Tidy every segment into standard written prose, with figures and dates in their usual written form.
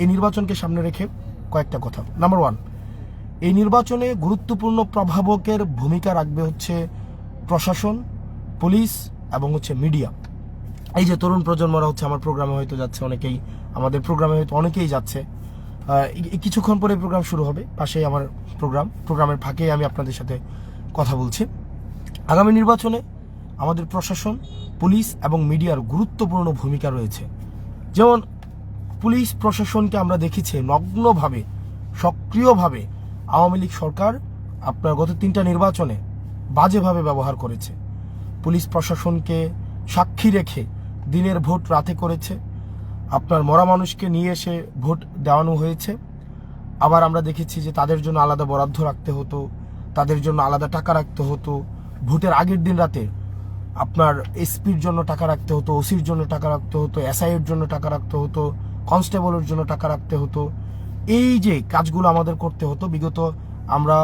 এই নির্বাচনকে সামনে রেখে কয়েকটা কথা। নাম্বার 1, এই নির্বাচনে গুরুত্বপূর্ণ প্রভাবকের ভূমিকা রাখবে হচ্ছে প্রশাসন, পুলিশ এবং হচ্ছে মিডিয়া। এই যে তরুণ প্রজন্মরা হচ্ছে আমার প্রোগ্রামে হয়তো যাচ্ছে, অনেকেই আমাদের প্রোগ্রামে হয়তো অনেকেই যাচ্ছে। কিছুক্ষণ পরে প্রোগ্রাম শুরু হবে, পাশেই আমার প্রোগ্রামের ফাঁকেই আমি আপনাদের সাথে কথা বলছি। আগামী নির্বাচনে আমাদের প্রশাসন, পুলিশ এবং মিডিয়ার গুরুত্বপূর্ণ ভূমিকা রয়েছে। যেমন পুলিশ প্রশাসনকে আমরা দেখেছি নগ্নভাবে, সক্রিয়ভাবে আওয়ামী লীগ সরকার আপনার গত 3টা নির্বাচনে বাজেভাবে ব্যবহার করেছে। পুলিশ প্রশাসনকে সাক্ষী রেখে দিনের ভোট রাতে করেছে, আপনার মরা মানুষকে নিয়ে এসে ভোট দেওয়ানো হয়েছে। আবার আমরা দেখেছি যে তাদের জন্য আলাদা বরাদ্দ রাখতে হতো, তাদের জন্য আলাদা টাকা রাখতে হতো। ভোটের আগের দিন রাতে আপনার এসপির জন্য টাকা রাখতে হতো, ওসির জন্য টাকা রাখতে হতো, এসআইয়ের জন্য টাকা রাখতে হতো, কনস্টেবলের জন্য টাকা রাখতে হতো। এই যে কাজগুলো আমাদের করতে হতো, বিগত আমরা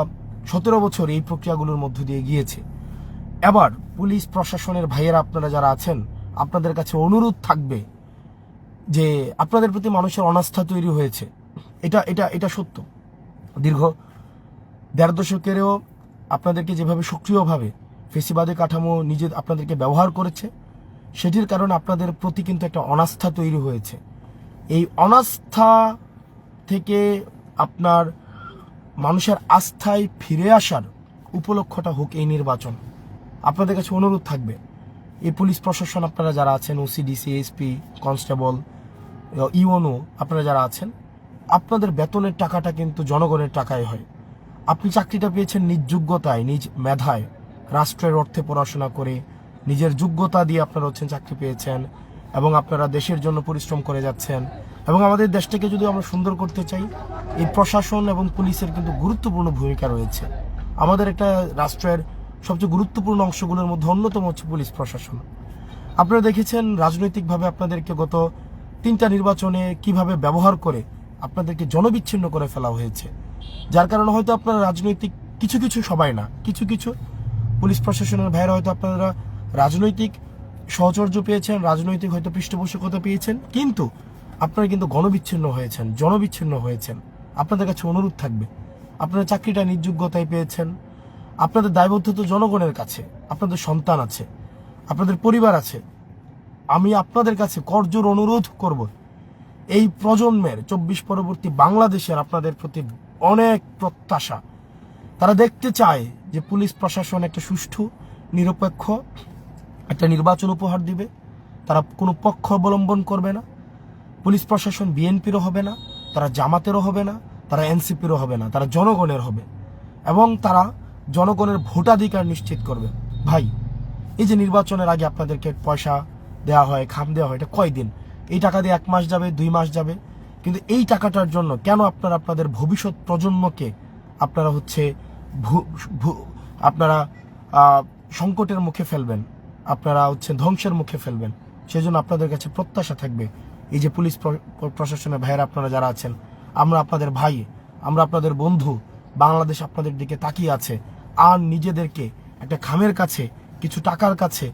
17 বছর এই প্রক্রিয়াগুলোর মধ্য দিয়ে গিয়েছে। এবার পুলিশ প্রশাসনের ভাইয়েরা আপনারা যারা আছেন, আপনাদের কাছে অনুরোধ থাকবে যে আপনাদের প্রতি মানুষের অনাস্থা তৈরি হয়েছে। এটা সত্য। দীর্ঘ 1.5 দশকেরও আপনাদেরকে যেভাবে সক্রিয়ভাবে ফেসিবাদী কাঠামো আপনাদেরকে ব্যবহার করেছে, সেটির কারণে আপনাদের প্রতি কিন্তু একটা অনাস্থা তৈরি হয়েছে। এই অনাস্থা থেকে আপনার মানুষের আস্থায় ফিরে আসার উপলক্ষটা হোক এই নির্বাচন। আপনাদের কাছে অনুরোধ থাকবে, এই পুলিশ প্রশাসন আপনারা যারা আছেন, OC, DC, SP, constable, UNO আপনারা যারা আছেন, আপনাদের বেতনের টাকাটা কিন্তু জনগণের টাকায় হয়। আপনি চাকরিটা পেয়েছেন নিজ যোগ্যতায়, নিজ মেধায়, রাষ্ট্রের অর্থে পড়াশোনা করে নিজের যোগ্যতা দিয়ে আপনারা হচ্ছেন চাকরি পেয়েছেন এবং আপনারা দেশের জন্য পরিশ্রম করে যাচ্ছেন। এবং আমাদের দেশটাকে যদি আমরা সুন্দর করতে চাই, এই প্রশাসন এবং পুলিশের কিন্তু গুরুত্বপূর্ণ ভূমিকা রয়েছে। আমাদের একটা রাষ্ট্রের সবচেয়ে গুরুত্বপূর্ণ অংশগুলোর মধ্যে অন্যতম হচ্ছে পুলিশ প্রশাসন। আপনারা দেখেছেন রাজনৈতিকভাবে আপনাদেরকে গত 3টা নির্বাচনে কিভাবে ব্যবহার করে আপনাদেরকে জনবিচ্ছিন্ন করে ফেলা হয়েছে, যার কারণে হয়তো আপনারা রাজনৈতিক কিছু সবাই না, কিছু পুলিশ প্রশাসনের ভাইয়েরা হয়তো আপনারা রাজনৈতিক সহচর্য পেয়েছেন, রাজনৈতিক হয়তো পৃষ্ঠপোষকতা পেয়েছেন, কিন্তু আপনারা কিন্তু জনবিচ্ছিন্ন হয়েছেন। আপনাদের কাছে অনুরোধ থাকবে, আপনারা চাকরিটা নিজ যোগ্যতায় পেয়েছেন, আপনাদের দায়বদ্ধতা জনগণের কাছে, আপনাদের সন্তান আছে, আপনাদের পরিবার আছে। আমি আপনাদের কাছে করজোর অনুরোধ করব, এই প্রজন্মের 24 পরবর্তী বাংলাদেশের আপনাদের প্রতি অনেক প্রত্যাশা। তারা দেখতে চায় যে পুলিশ প্রশাসন একটা সুষ্ঠু, নিরপেক্ষ একটা নির্বাচন উপহার দিবে। তারা কোনো পক্ষ অবলম্বন করবে না। পুলিশ প্রশাসন বিএনপিরও হবে না, তারা জামাতেরও হবে না, তারা এনসিপিরও হবে না, তারা জনগণের হবে এবং তারা জনগণের ভোটাধিকার নিশ্চিত করবে। ভাই, এই যে নির্বাচনের আগে আপনাদেরকে পয়সা দেওয়া হয়, খাম দেওয়া হয়, এটা কয়দিন? এই টাকা দিয়ে 1 মাস যাবে, 2 মাস যাবে, কিন্তু এই টাকাটার জন্য কেন আপনারা আপনাদের ভবিষ্যৎ প্রজন্মকে আপনারা হচ্ছে আপনারা সংকটের মুখে ফেলবেন, আপনারা হচ্ছে ধ্বংসের মুখে ফেলবেন? সেজন্য আপনাদের কাছে প্রত্যাশা থাকবে, এই যে পুলিশ প্রশাসনের ভাইয়েরা আপনারা যারা আছেন, আমরা আপনাদের ভাই, আমরা আপনাদের বন্ধু। বাংলাদেশ আপনাদের দিকে তাকিয়ে আছে। আর নিজেদেরকে একটা খামের কাছে, কিছু টাকার কাছে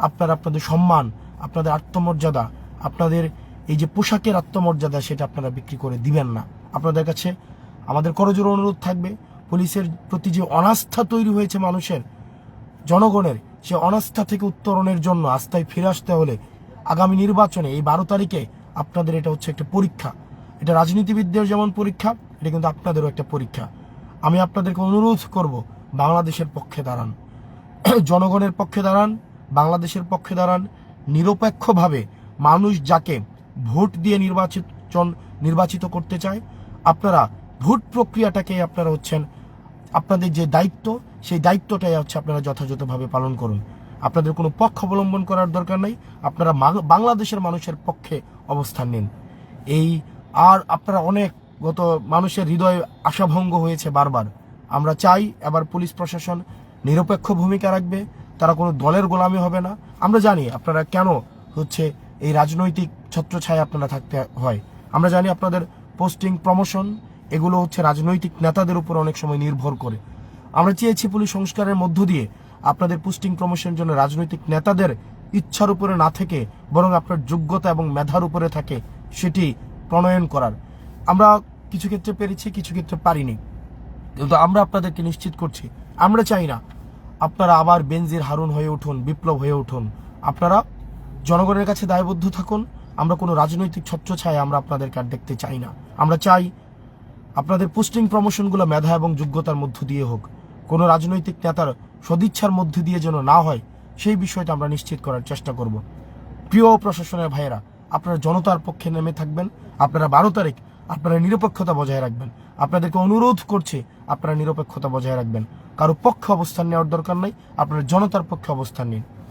আপনারা আপনাদের সম্মান, আপনাদের আত্মমর্যাদা, আপনাদের এই যে পোশাকের আত্মমর্যাদা, সেটা আপনারা বিক্রি করে দিবেন না। আপনাদের কাছে আমাদের করজোড়ে অনুরোধ থাকবে, পুলিশের প্রতি যে অনাস্থা তৈরি হয়েছে মানুষের, জনগণের, সে অনাস্থা থেকে উত্তরণের জন্য আস্থায় ফিরে আসতে হলে আগামী নির্বাচনে এই 12 তারিখে আপনাদের এটা হচ্ছে একটা পরীক্ষা। এটা রাজনীতিবিদদের যেমন পরীক্ষা, এটা কিন্তু আপনাদেরও একটা পরীক্ষা। আমি আপনাদেরকে অনুরোধ করব, বাংলাদেশের পক্ষে দাঁড়ান, জনগণের পক্ষে দাঁড়ান, বাংলাদেশের পক্ষে দাঁড়ান। নিরপেক্ষভাবে মানুষ যাকে ভোট দিয়ে নির্বাচিত করতে চায়, আপনারা ভোট প্রক্রিয়াটাকে আপনারা হচ্ছেন আপনাদের যে দায়িত্ব, সেই দায়িত্বটাই হচ্ছে আপনারা যথাযথভাবে পালন করুন। আপনাদের কোনো পক্ষ অবলম্বন করার দরকার নেই। আপনারা বাংলাদেশের মানুষের পক্ষে অবস্থান নিন। আর আপনারা অনেক গত মানুষের হৃদয়ে আশাভঙ্গ হয়েছে বারবার। আমরা চাই এবার পুলিশ প্রশাসন নিরপেক্ষ ভূমিকা রাখবে, তারা কোনো দলের গোলামি হবে না। আমরা জানি আপনারা কেন হচ্ছে এই রাজনৈতিক ছত্রছায়া আপনারা থাকতে হয়। আমরা জানি আপনাদের পোস্টিং, প্রমোশন এগুলো হচ্ছে রাজনৈতিক নেতাদের উপর অনেক সময় নির্ভর করে। আমরা চেয়েছি পুলিশ সংস্কারের মধ্য দিয়ে আপনাদের পোস্টিং প্রমোশনের জন্য রাজনৈতিক নেতাদের ইচ্ছার উপরে না থেকে বরং আপনার যোগ্যতা এবং মেধার উপরে থাকে সেটি প্রণয়ন করার। আমরা কিছু ক্ষেত্রে পেরেছি, কিছু ক্ষেত্রে পারিনি, কিন্তু আমরা আপনাদেরকে নিশ্চিত করছি, আমরা চাই না আপনারা আবার বেনজির হারুন হয়ে উঠুন, বিপ্লব হয়ে উঠুন। আপনারা জনগণের কাছে দায়বদ্ধ থাকুন। আমরা কোনো রাজনৈতিক ছত্রছায়া আমরা আপনাদেরকে আর দেখতে চাই না। আমরা চাই আপনাদের পোস্টিং প্রমোশনগুলো মেধা এবং যোগ্যতার মধ্য দিয়ে হোক, কোনো রাজনৈতিক নেতার সদিচ্ছার মধ্য দিয়ে যেন না হয়, সেই বিষয়টা আমরা নিশ্চিত করার চেষ্টা করব। প্রিয় প্রশাসনের ভাইয়েরা, আপনারা জনতার পক্ষে নেমে থাকবেন। আপনারা 12 তারিখ আপনারা নিরপেক্ষতা বজায় রাখবেন। আপনাদেরকে অনুরোধ করছি, আপনারা নিরপেক্ষতা বজায় রাখবেন। কারো পক্ষে অবস্থান নেওয়ার দরকার নাই, আপনারা জনতার পক্ষে অবস্থান নিন।